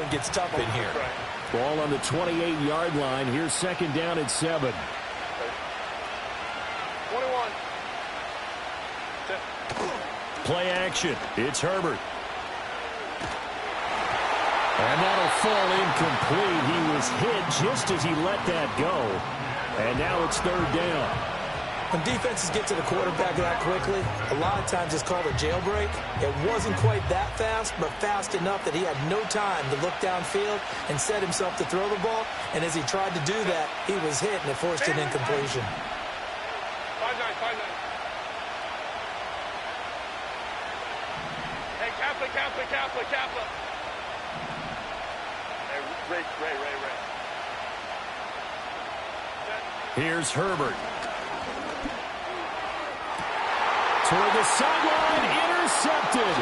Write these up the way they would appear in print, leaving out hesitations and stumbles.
going gets tough in here. Ball on the 28-yard line. Here's second down at 7. 21. Play action. It's Herbert. And that'll fall incomplete. He was hit just as he let that go. And now it's third down. When defenses get to the quarterback that quickly, a lot of times it's called a jailbreak. It wasn't quite that fast, but fast enough that he had no time to look downfield and set himself to throw the ball. And as he tried to do that, he was hit, and it forced an incompletion. 5-9. Hey, Kappa. Hey, Ray. Here's Herbert. Toward the sideline, intercepted.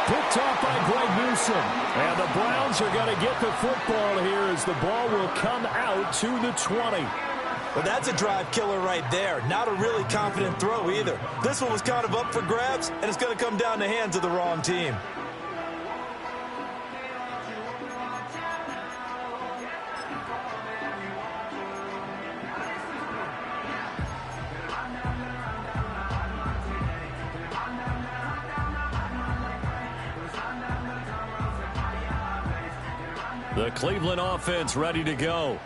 Picked off by Greg Newsome. And the Browns are going to get the football here as the ball will come out to the 20. Well, that's a drive killer right there. Not a really confident throw either. This one was kind of up for grabs, and it's going to come down the hands of the wrong team. The Cleveland offense ready to go.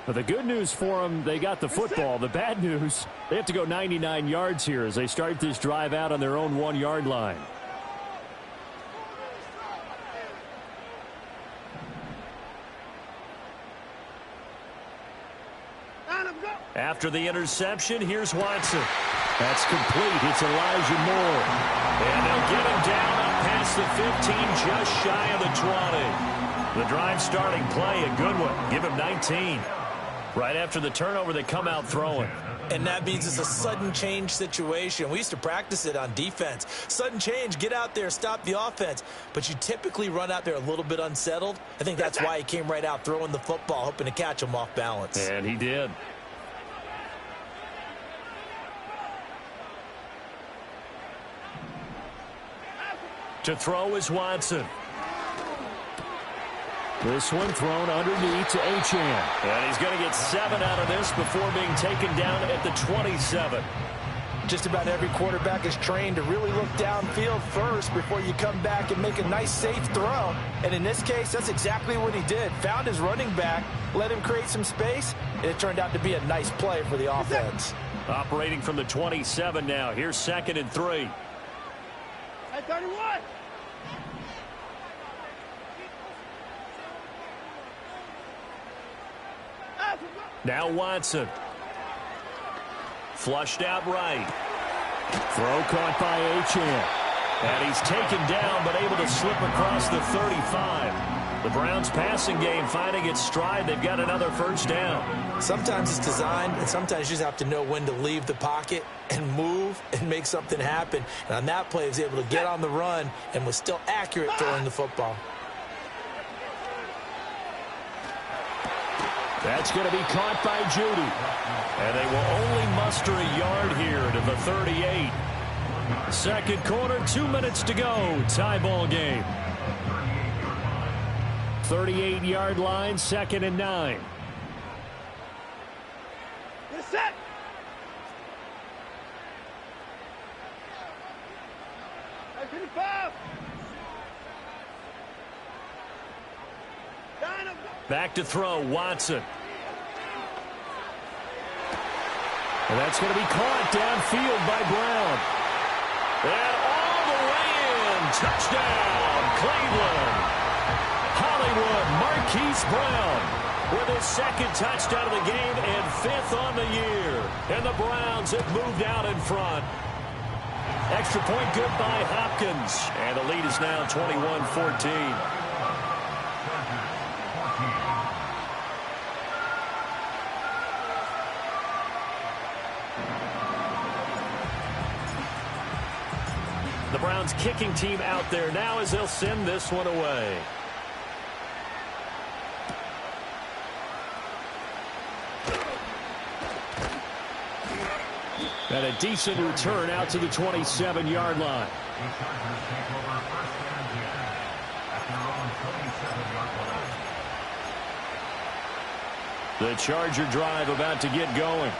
But the good news for them, they got the football. The bad news, they have to go 99 yards here as they start this drive out on their own 1-yard line. After the interception, here's Watson. That's complete. It's Elijah Moore. And they'll get him down up past the 15, just shy of the 20. The drive starting play, a good one. Give him 19. Right after the turnover, they come out throwing. And that means it's a sudden change situation. We used to practice it on defense. Sudden change, get out there, stop the offense. But you typically run out there a little bit unsettled. I think that's why he came right out throwing the football, hoping to catch him off balance. And he did. To throw is Watson. This one thrown underneath to Achane. And he's going to get 7 out of this before being taken down at the 27. Just about every quarterback is trained to really look downfield first before you come back and make a nice, safe throw. And in this case, that's exactly what he did. Found his running back, let him create some space, and it turned out to be a nice play for the offense. Operating from the 27 now. Here's 2nd and 3. Hey, 31. Now Watson. Flushed out right. Throw caught by Achane. And he's taken down but able to slip across the 35. The Browns passing game finding its stride. They've got another first down. Sometimes it's designed, and sometimes you just have to know when to leave the pocket and move and make something happen. And on that play, he was able to get on the run and was still accurate throwing the football. That's going to be caught by Judy. And they will only muster a yard here to the 38. Second quarter, 2 minutes to go. Tie ball game. 38-yard line, 2nd and 9. Get set. Hey, 55. Back to throw, Watson. And that's going to be caught downfield by Brown. And all the way in. Touchdown, Cleveland. Hollywood Marquise Brown with his 2nd touchdown of the game and 5th on the year. And the Browns have moved out in front. Extra point good by Hopkins. And the lead is now 21-14. The Browns kicking team out there now as they'll send this one away. And a decent return out to the 27-yard line. The Charger drive about to get going.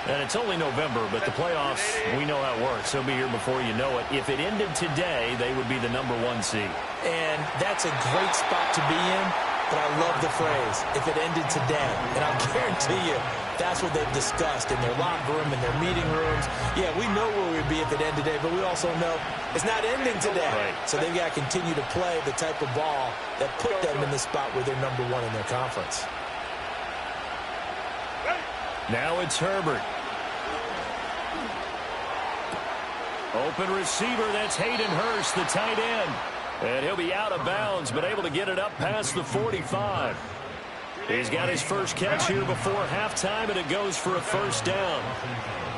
And it's only November, but the playoffs, we know how it works. They'll be here before you know it. If it ended today, they would be the #1 seed. And that's a great spot to be in, but I love the phrase, if it ended today. And I'll guarantee you, that's what they've discussed in their locker room, in their meeting rooms. Yeah, we know where we'd be if it ended today, but we also know it's not ending today. Right. So they've got to continue to play the type of ball that put them in the spot where they're #1 in their conference. Now it's Herbert. Open receiver, that's Hayden Hurst, the tight end. And he'll be out of bounds, but able to get it up past the 45. He's got his first catch here before halftime, and it goes for a first down.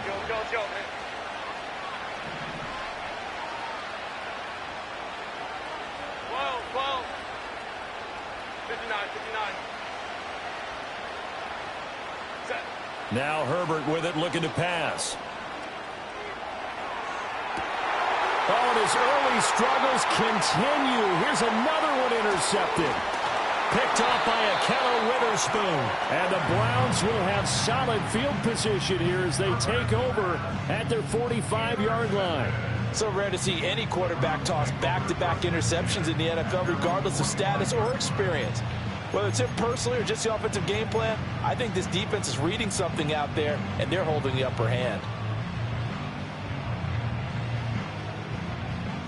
Go, man. Whoa. 59. Set. Now Herbert with it, looking to pass. Oh, and his early struggles continue. Here's another one intercepted. Picked off by Akello Witherspoon. And the Browns will have solid field position here as they take over at their 45-yard line. So rare to see any quarterback toss back-to-back interceptions in the NFL, regardless of status or experience. Whether it's him personally or just the offensive game plan, I think this defense is reading something out there, and they're holding the upper hand.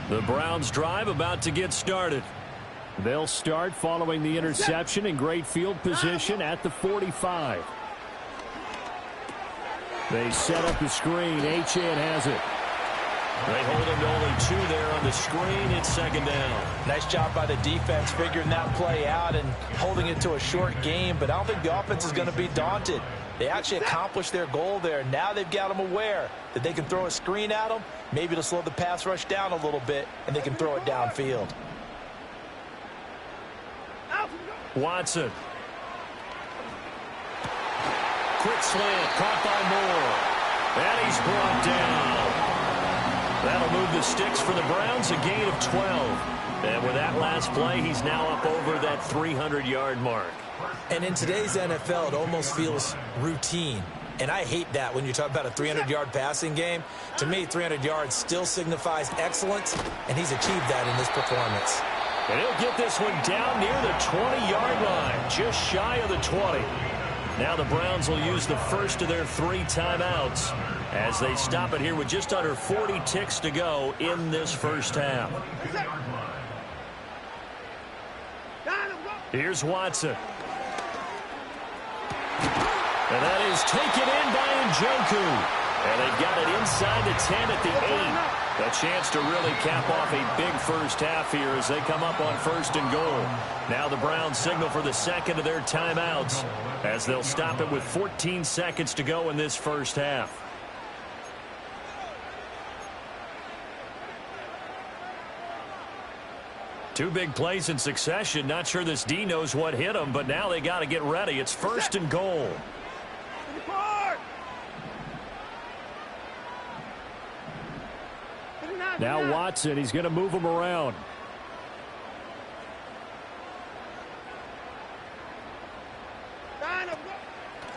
The Browns drive about to get started. They'll start following the interception in great field position at the 45. They set up the screen. Achane has it. They hold him to only 2 there on the screen. It's second down. Nice job by the defense figuring that play out and holding it to a short game, but I don't think the offense is going to be daunted. They actually accomplished their goal there. Now they've got them aware that they can throw a screen at them, maybe to slow the pass rush down a little bit, and they can throw it downfield. Watson. Quick slant, caught by Moore. And he's brought down. That'll move the sticks for the Browns, a gain of 12. And with that last play, he's now up over that 300-yard mark. And in today's NFL, it almost feels routine. And I hate that when you talk about a 300-yard passing game. To me, 300 yards still signifies excellence, and he's achieved that in this performance. And he'll get this one down near the 20-yard line, just shy of the 20. Now the Browns will use the first of their 3 timeouts as they stop it here with just under 40 ticks to go in this first half. Here's Watson. And that is taken in by Njoku. And they've got it inside the 10 at the 8. A chance to really cap off a big first half here as they come up on 1st and goal. Now the Browns signal for the second of their timeouts as they'll stop it with 14 seconds to go in this first half. Two big plays in succession. Not sure this D knows what hit him, but now they got to get ready. It's 1st and goal. Now Watson, he's going to move him around.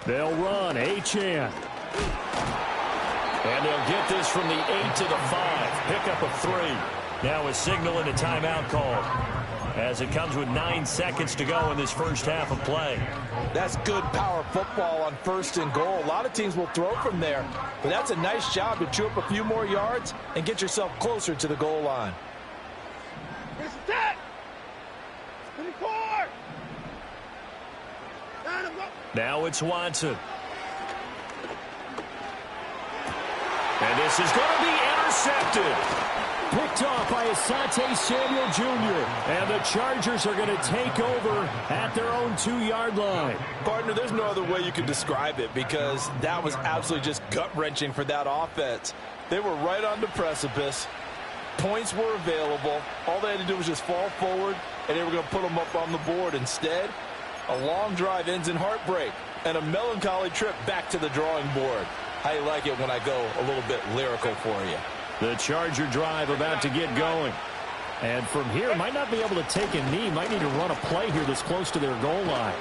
They'll run. Achane. And they'll get this from the 8 to the 5. Pick up a 3. Now a signal and a timeout called as it comes with 9 seconds to go in this first half of play. That's good power football on 1st and goal. A lot of teams will throw from there, but that's a nice job to chew up a few more yards and get yourself closer to the goal line. Now it's Watson. And this is going to be intercepted. Picked off by Asante Samuel Jr. And the Chargers are going to take over at their own 2-yard line. Partner, there's no other way you could describe it because that was absolutely just gut-wrenching for that offense. They were right on the precipice. Points were available. All they had to do was just fall forward, and they were going to put them up on the board. Instead, a long drive ends in heartbreak and a melancholy trip back to the drawing board. I like it when I go a little bit lyrical for you. The Charger drive about to get going. And from here, might not be able to take a knee. Might need to run a play here this close to their goal line.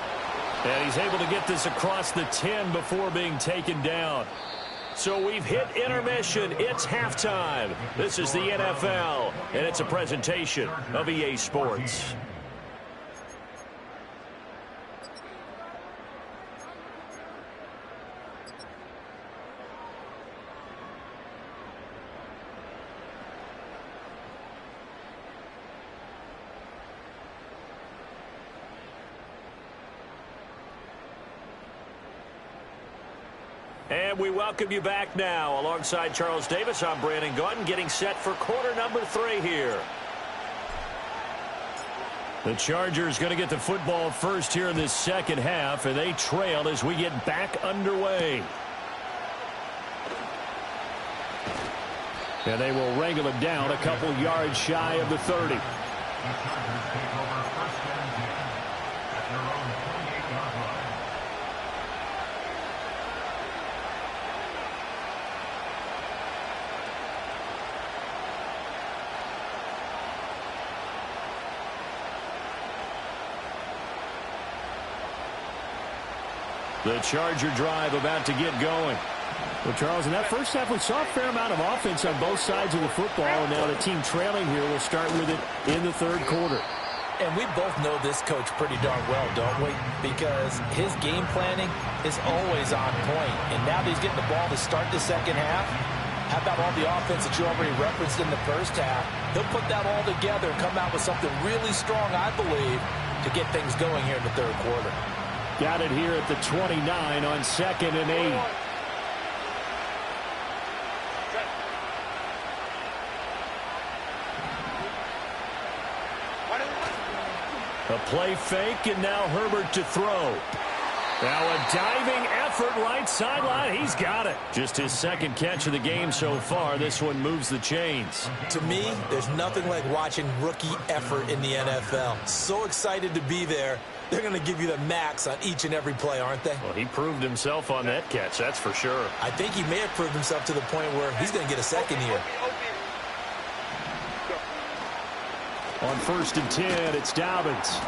And he's able to get this across the 10 before being taken down. So we've hit intermission. It's halftime. This is the NFL, and it's a presentation of EA Sports. And we welcome you back now. Alongside Charles Davis, I'm Brandon Gaudin, getting set for quarter number 3 here. The Chargers going to get the football first here in this second half, and they trail as we get back underway. And they will wrangle it down a couple yards shy of the 30. The Charger drive about to get going. Well, Charles, in that first half, we saw a fair amount of offense on both sides of the football, and now the team trailing here will start with it in the third quarter. And we both know this coach pretty darn well, don't we? Because his game planning is always on point. And now that he's getting the ball to start the second half, how about all the offense that you already referenced in the first half? He'll put that all together and come out with something really strong, I believe, to get things going here in the third quarter. Got it here at the 29 on 2nd and 8. A play fake, and now Herbert to throw. Now a diving effort right sideline. He's got it. Just his second catch of the game so far. This one moves the chains. To me, there's nothing like watching rookie effort in the NFL. So excited to be there. They're going to give you the max on each and every play, aren't they? Well, he proved himself on that catch, that's for sure. I think he may have proved himself to the point where he's going to get a second here. On 1st and 10, it's Dobbins.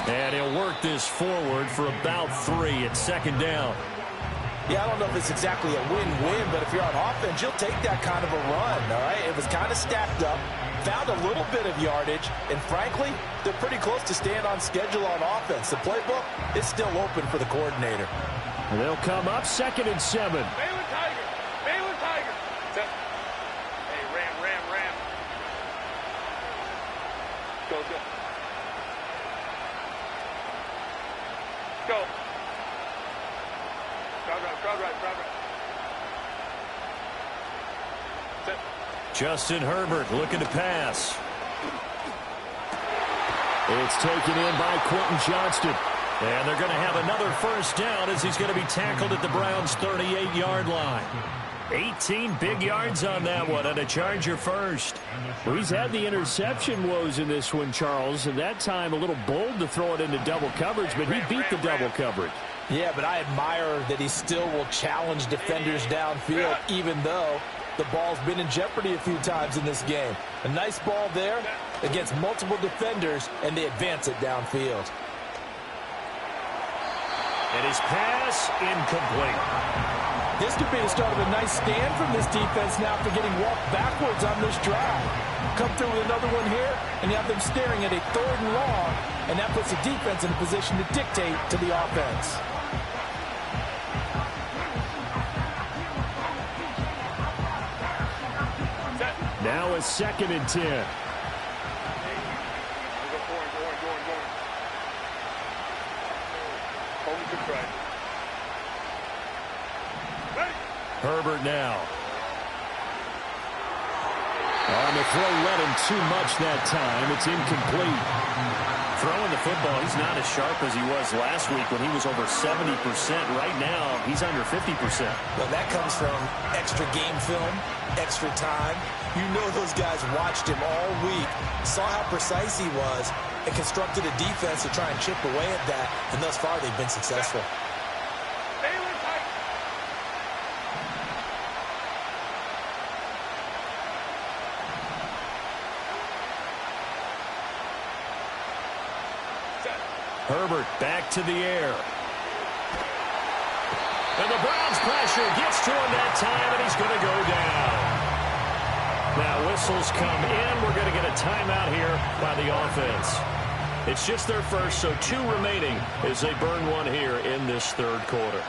And he'll work this forward for about 3 at 2nd down. Yeah, I don't know if it's exactly a win-win, but if you're on offense, you'll take that kind of a run, all right? It was kind of stacked up, found a little bit of yardage, and frankly, they're pretty close to staying on schedule on offense. The playbook is still open for the coordinator. And they'll come up 2nd and 7. Balin Tiger. Balin Tiger. Hey, Ram. Go. Go. Crowd right. Set. Justin Herbert looking to pass. It's taken in by Quentin Johnston. And they're going to have another first down as he's going to be tackled at the Browns' 38-yard line. 18 big yards on that one, and a Charger first. Well, he's had the interception woes in this one, Charles, and that time a little bold to throw it into double coverage, but he beat the double coverage. Yeah, but I admire that he still will challenge defenders downfield, even though the ball's been in jeopardy a few times in this game. A nice ball there against multiple defenders, and they advance it downfield. And his pass incomplete. This could be the start of a nice stand from this defense now after getting walked backwards on this drive. Come through with another one here, and you have them staring at a 3rd and long, and that puts the defense in a position to dictate to the offense. Now a 2nd and 10. Going. Home to try. Herbert now. On the throw, led him too much that time. It's incomplete. Throwing the football, he's not as sharp as he was last week when he was over 70%. Right now, he's under 50%. Well, that comes from extra game film, extra time. You know those guys watched him all week, saw how precise he was, and constructed a defense to try and chip away at that. And thus far, they've been successful. Herbert back to the air. And the Browns pressure gets to him that time, and he's going to go down. Now whistles come in. We're going to get a timeout here by the offense. It's just their first, so 2 remaining as they burn one here in this third quarter.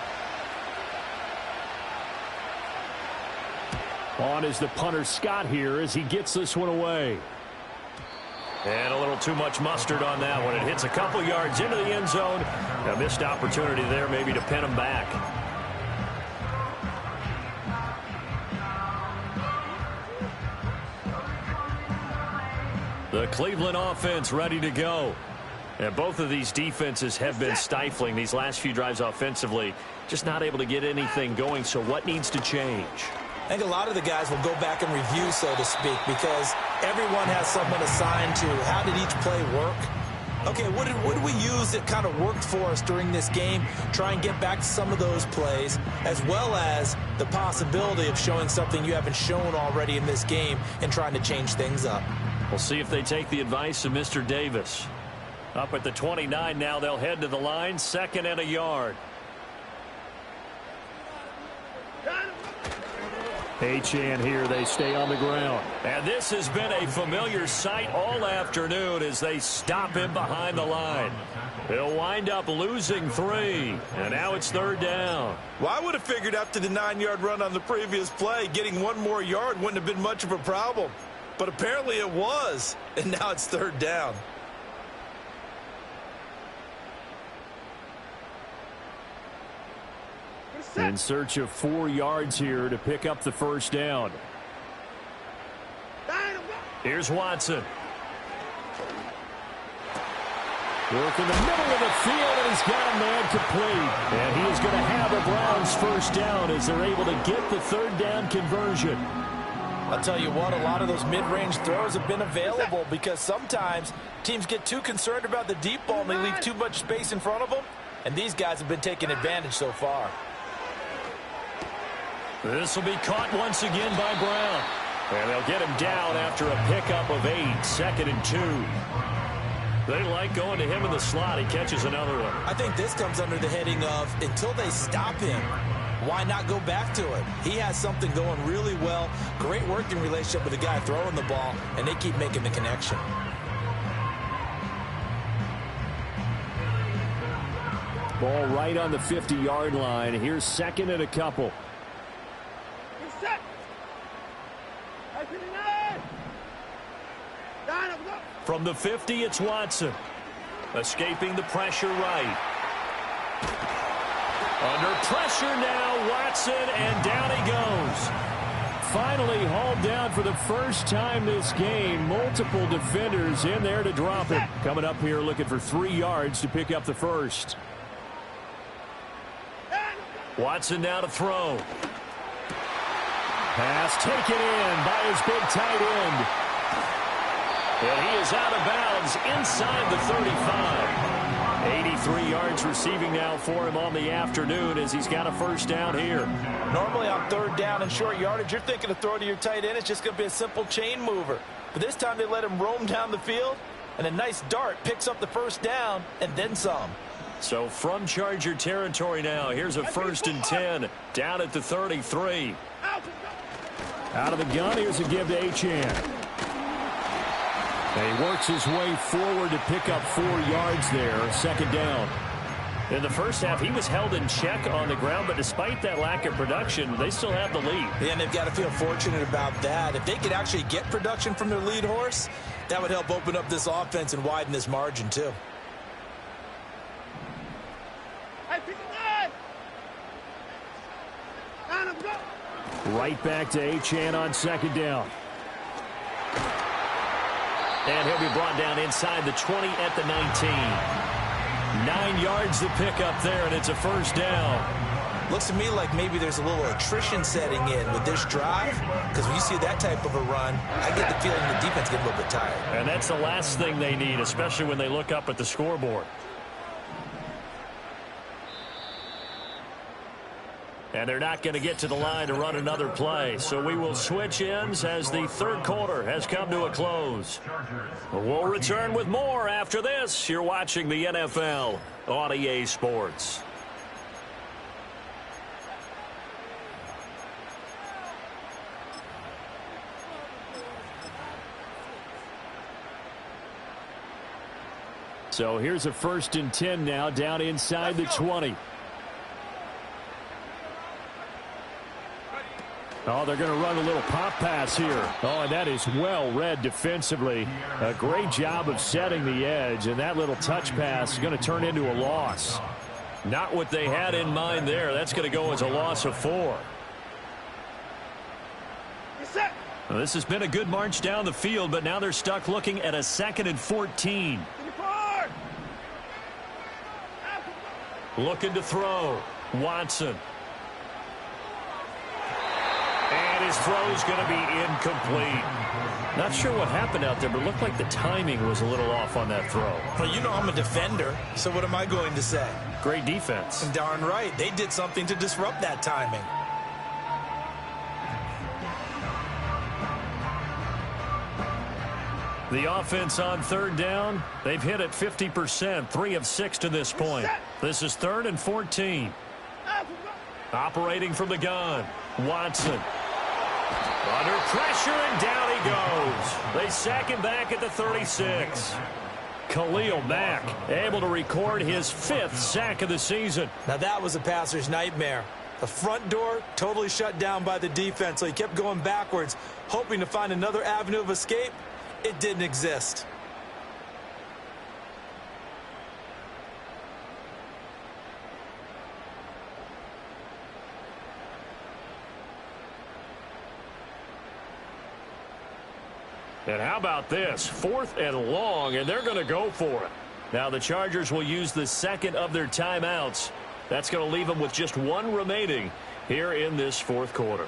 On is the punter Scott here as he gets this one away. And a little too much mustard on that one. It hits a couple yards into the end zone. A missed opportunity there maybe to pin him back. The Cleveland offense ready to go. And both of these defenses have been stifling these last few drives offensively. Just not able to get anything going. So what needs to change? I think a lot of the guys will go back and review, so to speak, because everyone has someone assigned to how did each play work. Okay, what did we use that kind of worked for us during this game? Try and get back to some of those plays, as well as the possibility of showing something you haven't shown already in this game and trying to change things up. We'll see if they take the advice of Mr. Davis. Up at the 29 now, they'll head to the line, 2nd and a yard. Achane here, they stay on the ground. And this has been a familiar sight all afternoon as they stop him behind the line. He'll wind up losing 3, and now it's 3rd down. Well, I would have figured after the 9-yard run on the previous play, getting 1 more yard wouldn't have been much of a problem. But apparently it was, and now it's 3rd down. In search of 4 yards here to pick up the first down. Here's Watson. Work in the middle of the field, and he's got a man complete. And he is going to have the Browns first down as they're able to get the 3rd down conversion. I'll tell you what, a lot of those mid-range throws have been available because sometimes teams get too concerned about the deep ball and they leave too much space in front of them. And these guys have been taking advantage so far. This will be caught once again by Brown. And they'll get him down after a pickup of 8, 2nd and 2. They like going to him in the slot. He catches another one. I think this comes under the heading of until they stop him, why not go back to it? He has something going really well. Great working relationship with the guy throwing the ball, and they keep making the connection. Ball right on the 50-yard line. Here's 2nd and a couple. From the 50, it's Watson. Escaping the pressure right. Under pressure now, Watson, and down he goes. Finally hauled down for the first time this game. Multiple defenders in there to drop it. Coming up here looking for 3 yards to pick up the first. Watson now to throw. Pass taken in by his big tight end. And he is out of bounds inside the 35. 83 yards receiving now for him on the afternoon as he's got a first down here. Normally on 3rd down and short yardage, you're thinking of throw to your tight end. It's just going to be a simple chain mover. But this time they let him roam down the field, and a nice dart picks up the first down and then some. So from Charger territory now, here's a 1st and 10 down at the 33. Out of the gun, here's a give to Achane. And he works his way forward to pick up 4 yards there, 2nd down. In the first half, he was held in check on the ground, but despite that lack of production, they still have the lead. Yeah, and they've got to feel fortunate about that. If they could actually get production from their lead horse, that would help open up this offense and widen this margin too. Right back to Achane on 2nd down. And he'll be brought down inside the 20 at the 19. 9 yards to pick up there, and it's a first down. Looks to me like maybe there's a little attrition setting in with this drive, because when you see that type of a run, I get the feeling the defense get a little bit tired. And that's the last thing they need, especially when they look up at the scoreboard. And they're not going to get to the line to run another play. So we will switch ends as the 3rd quarter has come to a close. We'll return with more after this. You're watching the NFL on EA Sports. So here's a 1st and 10 now down inside the 20. Oh, they're going to run a little pop pass here. Oh, and that is well read defensively. A great job of setting the edge, and that little touch pass is going to turn into a loss. Not what they had in mind there. That's going to go as a loss of 4. Well, this has been a good march down the field, but now they're stuck looking at a 2nd and 14. Looking to throw. Watson. And his throw's going to be incomplete. Not sure what happened out there, but it looked like the timing was a little off on that throw. Well, you know I'm a defender, so what am I going to say? Great defense. Darn right. They did something to disrupt that timing. The offense on 3rd down, they've hit it 50%, 3 of 6 to this point. This is 3rd and 14. Operating from the gun, Watson. Under pressure, and down he goes. They sack him back at the 36. Khalil Mack able to record his 5th sack of the season. Now that was a passer's nightmare. The front door totally shut down by the defense, so he kept going backwards, hoping to find another avenue of escape. It didn't exist. And how about this? 4th and long, and they're going to go for it. Now the Chargers will use the 2nd of their timeouts. That's going to leave them with just 1 remaining here in this 4th quarter.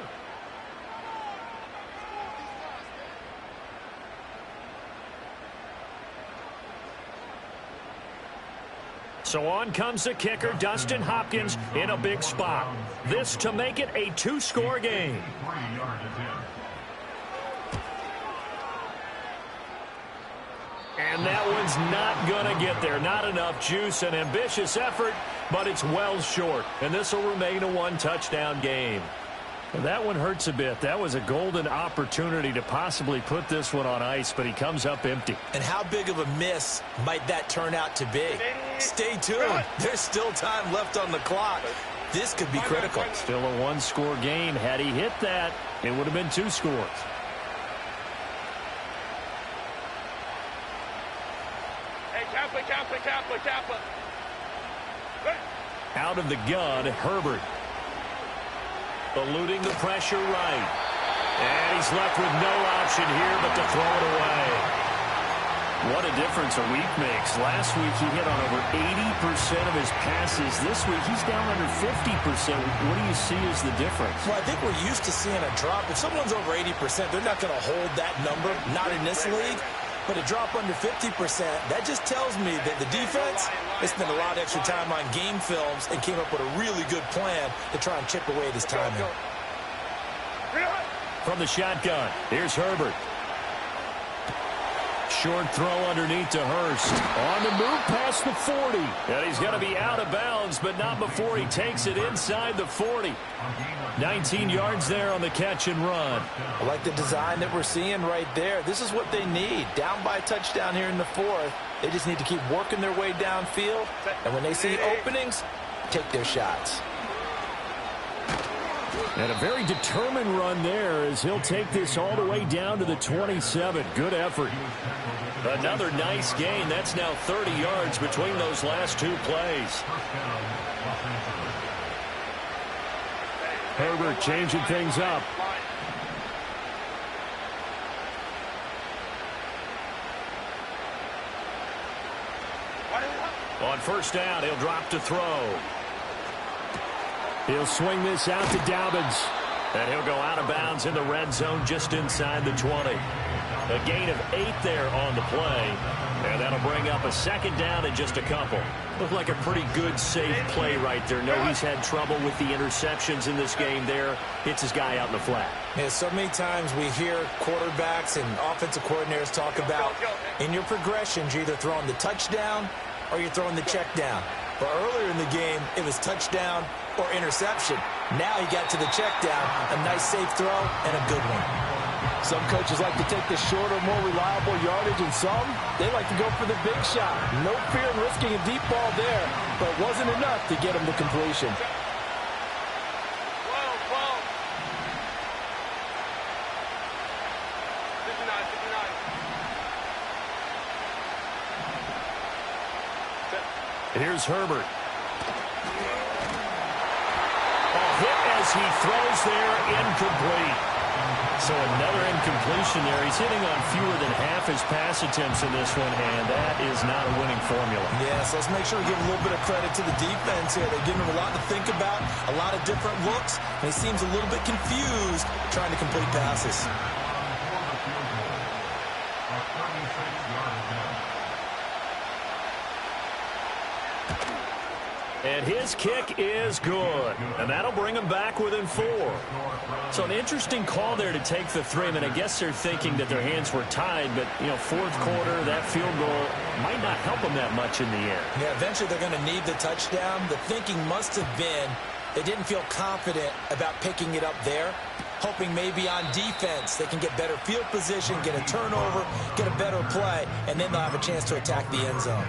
So on comes the kicker, Dustin Hopkins, in a big spot. This to make it a 2-score game. And that one's not going to get there. Not enough juice. An ambitious effort, but it's well short. And this will remain a 1-touchdown game. And that one hurts a bit. That was a golden opportunity to possibly put this one on ice, but he comes up empty. And how big of a miss might that turn out to be? Stay tuned. There's still time left on the clock. This could be critical. Still a 1-score game. Had he hit that, it would have been 2 scores. Kappa. Out of the gun, Herbert. Eluding the pressure right. And he's left with no option here but to throw it away. What a difference a week makes. Last week he hit on over 80% of his passes. This week he's down under 50%. What do you see as the difference? Well, I think we're used to seeing a drop. If someone's over 80%, they're not going to hold that number, not in this league. But a drop under 50%, that just tells me that the defense, they spent a lot of extra time on game films and came up with a really good plan to try and chip away at his timing. From the shotgun, here's Herbert. Short throw underneath to Hurst. On the move past the 40. And he's going to be out of bounds, but not before he takes it inside the 40. 19 yards there on the catch and run. I like the design that we're seeing right there. This is what they need. Down by a touchdown here in the 4th. They just need to keep working their way downfield. And when they see openings, take their shots. And a very determined run there as he'll take this all the way down to the 27. Good effort. Another nice gain. That's now 30 yards between those last 2 plays. Herbert changing things up. On 1st down, he'll drop to throw. He'll swing this out to Dobbins. And he'll go out of bounds in the red zone just inside the 20. A gain of 8 there on the play. And that'll bring up a 2nd down and just a couple. Looked like a pretty good, safe play right there. No, he's had trouble with the interceptions in this game there. Hits his guy out in the flat. Yeah, so many times we hear quarterbacks and offensive coordinators talk about in your progressions, you're either throwing the touchdown or you're throwing the check down. But earlier in the game, it was touchdown or interception. Now he got to the check down, a nice safe throw, and a good one. Some coaches like to take the shorter, more reliable yardage, and some, they like to go for the big shot. No fear in risking a deep ball there, but it wasn't enough to get him to completion. 12. Here's Herbert. A hit as he throws there, incomplete. So another incompletion there. He's hitting on fewer than half his pass attempts in this one, and that is not a winning formula. Yeah, so let's make sure we give a little bit of credit to the defense here. They're giving him a lot to think about, a lot of different looks, and he seems a little bit confused trying to complete passes. And his kick is good. And that'll bring him back within 4. So an interesting call there to take the 3. I mean, I guess they're thinking that their hands were tied, but, you know, fourth quarter, that field goal might not help them that much in the end. Yeah, eventually they're going to need the touchdown. The thinking must have been they didn't feel confident about picking it up there, hoping maybe on defense they can get better field position, get a turnover, get a better play, and then they'll have a chance to attack the end zone.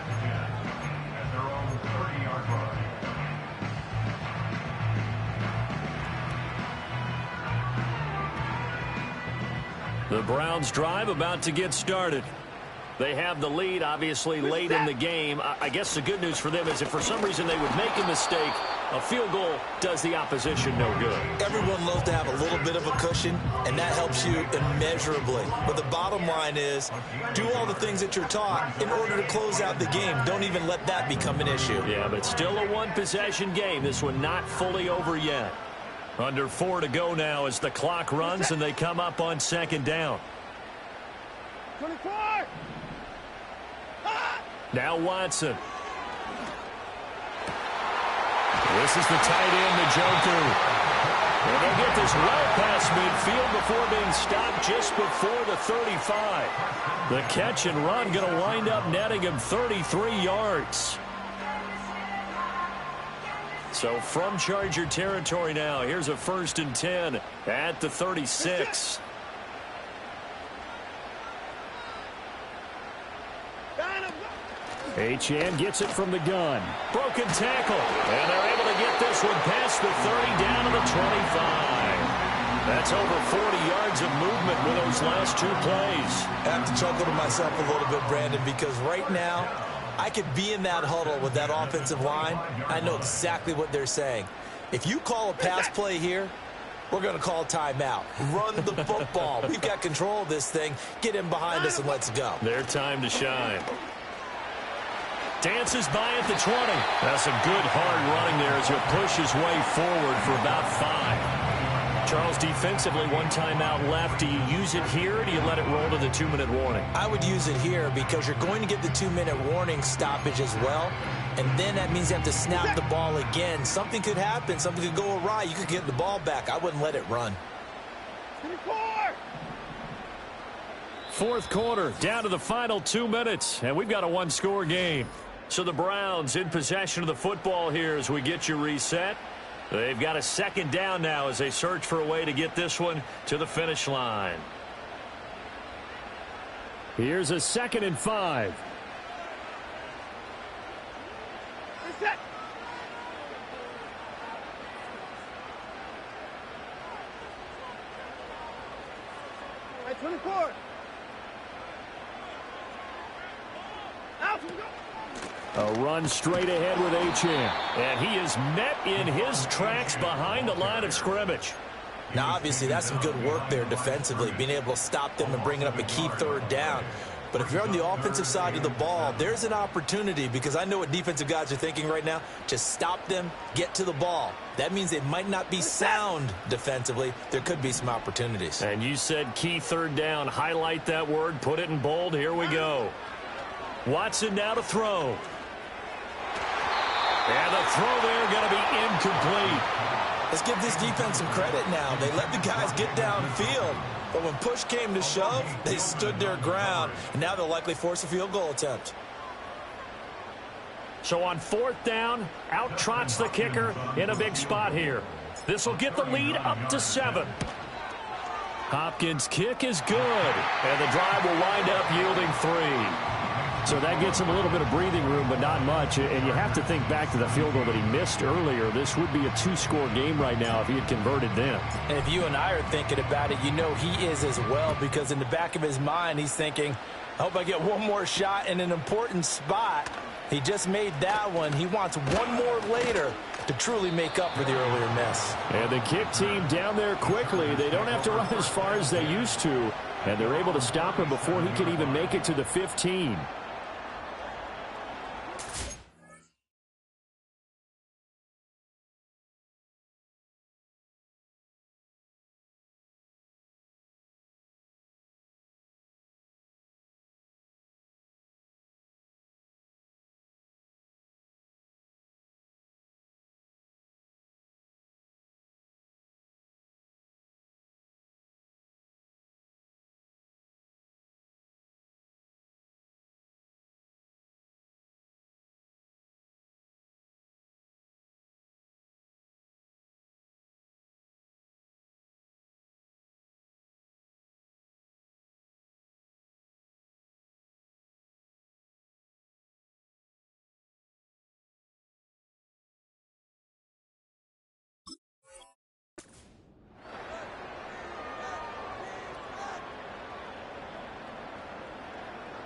The Browns drive about to get started. They have the lead, obviously, late in the game. I guess the good news for them is if for some reason they would make a mistake, a field goal does the opposition no good. Everyone loves to have a little bit of a cushion, and that helps you immeasurably. But the bottom line is, do all the things that you're taught in order to close out the game. Don't even let that become an issue. Yeah, but still a one-possession game. This one not fully over yet. Under 4 to go now as the clock runs and they come up on second down. 24! Now Watson. This is the tight end, Njoku. And they'll get this well past midfield before being stopped just before the 35. The catch and run going to wind up netting him 33 yards. So from Charger territory now, here's a 1st and 10 at the 36. Achane gets it from the gun. Broken tackle. And they're able to get this one past the 30 down to the 25. That's over 40 yards of movement with those last 2 plays. I have to chuckle to myself a little bit, Brandon, because right now I could be in that huddle with that offensive line. I know exactly what they're saying. If you call a pass play here, we're going to call a timeout. Run the football. We've got control of this thing. Get in behind us and let's go. Their time to shine. Dances by at the 20. That's a good hard running there as he'll push his way forward for about 5. Charles, defensively, 1 timeout left. Do you use it here, or do you let it roll to the 2-minute warning? I would use it here because you're going to get the 2-minute warning stoppage as well. And then that means you have to snap the ball again. Something could happen. Something could go awry. You could get the ball back. I wouldn't let it run. 24! Fourth quarter, down to the final 2 minutes, and we've got a 1-score game. So the Browns in possession of the football here as we get you reset. They've got a 2nd down now as they search for a way to get this one to the finish line. Here's a 2nd and 5. Reset! Right, 24! Out, we go! A run straight ahead with Achane. And he is met in his tracks behind the line of scrimmage. Now, obviously, that's some good work there defensively, being able to stop them and bringing up a key 3rd down. But if you're on the offensive side of the ball, there's an opportunity because I know what defensive guys are thinking right now. Just stop them, get to the ball. That means they might not be sound defensively. There could be some opportunities. And you said key 3rd down. Highlight that word. Put it in bold. Here we go. Watson now to throw. And the throw there going to be incomplete. Let's give this defense some credit now. They let the guys get downfield. But when push came to shove, they stood their ground. And now they'll likely force a field goal attempt. So on 4th down, out trots the kicker in a big spot here. This will get the lead up to 7. Hopkins' kick is good, and the drive will wind up yielding 3. So that gets him a little bit of breathing room, but not much. And you have to think back to the field goal that he missed earlier. This would be a 2-score game right now if he had converted then. And if you and I are thinking about it, you know he is as well, because in the back of his mind, he's thinking, I hope I get one more shot in an important spot. He just made that one. He wants one more later to truly make up for the earlier miss. And the kick team down there quickly. They don't have to run as far as they used to, and they're able to stop him before he can even make it to the 15.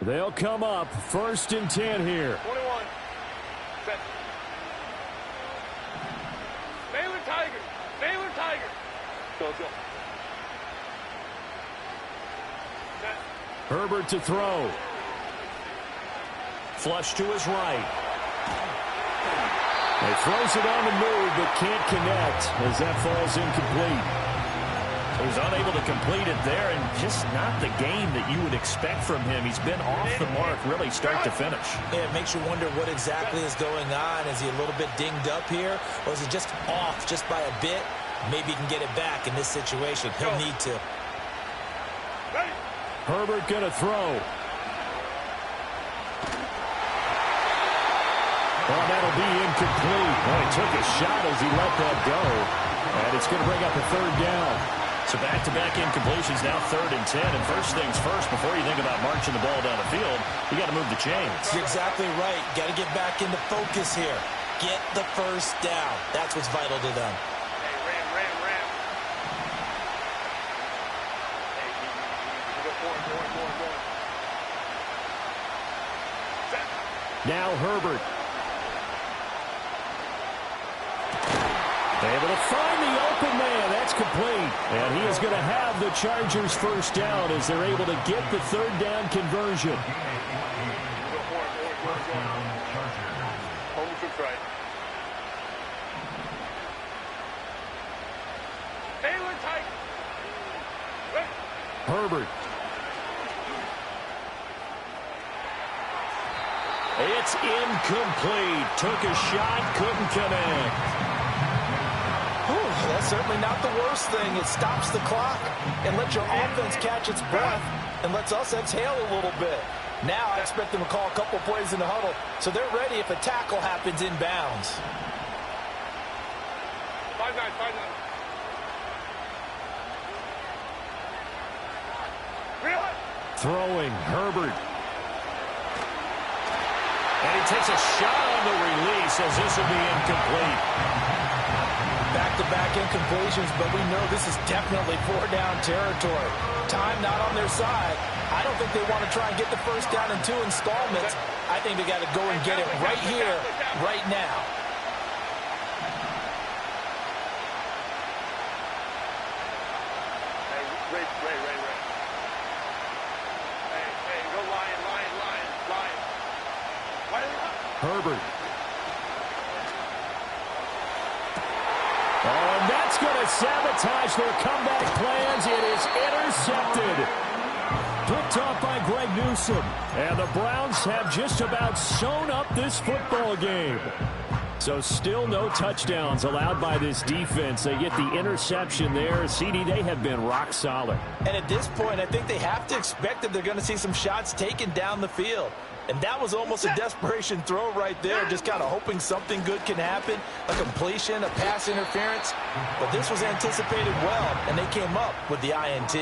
They'll come up 1st and 10 here. 21. Set. Baylor Tigers. Baylor Tigers. Go. Set. Herbert to throw. Flush to his right. He throws it on the move, but can't connect as that falls incomplete. He was unable to complete it there, and just not the game that you would expect from him. He's been off the mark really start to finish. Yeah, it makes you wonder what exactly is going on. Is he a little bit dinged up here, or is he just off just by a bit? Maybe he can get it back in this situation. He'll need to. Herbert going to throw. Oh, that'll be incomplete. Well, he took a shot as he let that go, and it's going to bring up a 3rd down. So back-to-back incompletions, now 3rd and 10. And first things first, before you think about marching the ball down the field, you got to move the chains. You're exactly right. Got to get back into focus here. Get the first down. That's what's vital to them. Hey, Ram. Hey, you go forward. Set. Now Herbert. Able to find the open man. That's complete. And he is going to have the Chargers first down as they're able to get the 3rd down conversion. Home to right. Baylor Tigers. Herbert. It's incomplete. Took a shot, couldn't connect. That's certainly not the worst thing. It stops the clock and lets your offense catch its breath and lets us exhale a little bit. Now I expect them to call a couple plays in the huddle so they're ready if a tackle happens inbounds. 5-9. Throwing, Herbert. And he takes a shot on the release as this will be incomplete. Back-to-back incompletions, but we know this is definitely 4-down territory. Time not on their side. I don't think they want to try and get the first down in 2 installments. I think they got to go and get it right here, right now. Ray. Hey, go Lion. Herbert. Oh, and that's going to sabotage their comeback plans. It is intercepted. Picked off by Greg Newsome. And the Browns have just about sewn up this football game. So still no touchdowns allowed by this defense. They get the interception there. CD, they have been rock solid. And at this point, I think they have to expect that they're going to see some shots taken down the field. And that was almost a desperation throw right there, just kind of hoping something good can happen, a completion, a pass interference. But this was anticipated well, and they came up with the INT.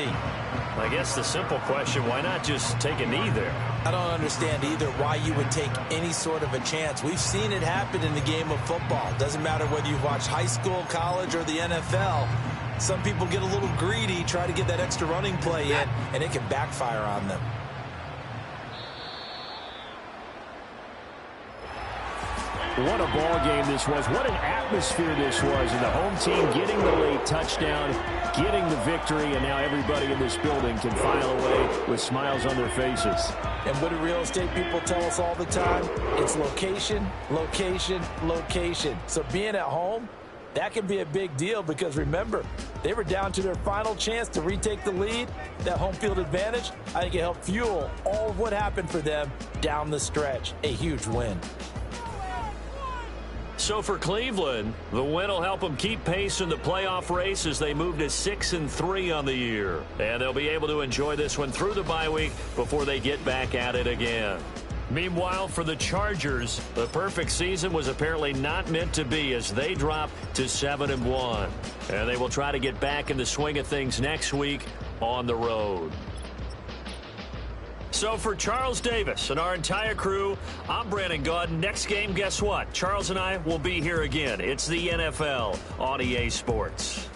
I guess the simple question, why not just take a knee there? I don't understand either why you would take any sort of a chance. We've seen it happen in the game of football. Doesn't matter whether you've watched high school, college, or the NFL. Some people get a little greedy, try to get that extra running play in, and it can backfire on them. What a ball game this was. What an atmosphere this was. And the home team getting the late touchdown, getting the victory, and now everybody in this building can file away with smiles on their faces. And what do real estate people tell us all the time? It's location, location, location. So being at home, that can be a big deal because, remember, they were down to their final chance to retake the lead. That home field advantage, I think it helped fuel all of what happened for them down the stretch. A huge win. So for Cleveland, the win will help them keep pace in the playoff race as they move to 6-3 on the year. And they'll be able to enjoy this one through the bye week before they get back at it again. Meanwhile, for the Chargers, the perfect season was apparently not meant to be as they drop to 7-1. And they will try to get back in the swing of things next week on the road. So for Charles Davis and our entire crew, I'm Brandon Gaudin. Next game, guess what? Charles and I will be here again. It's the NFL on EA Sports.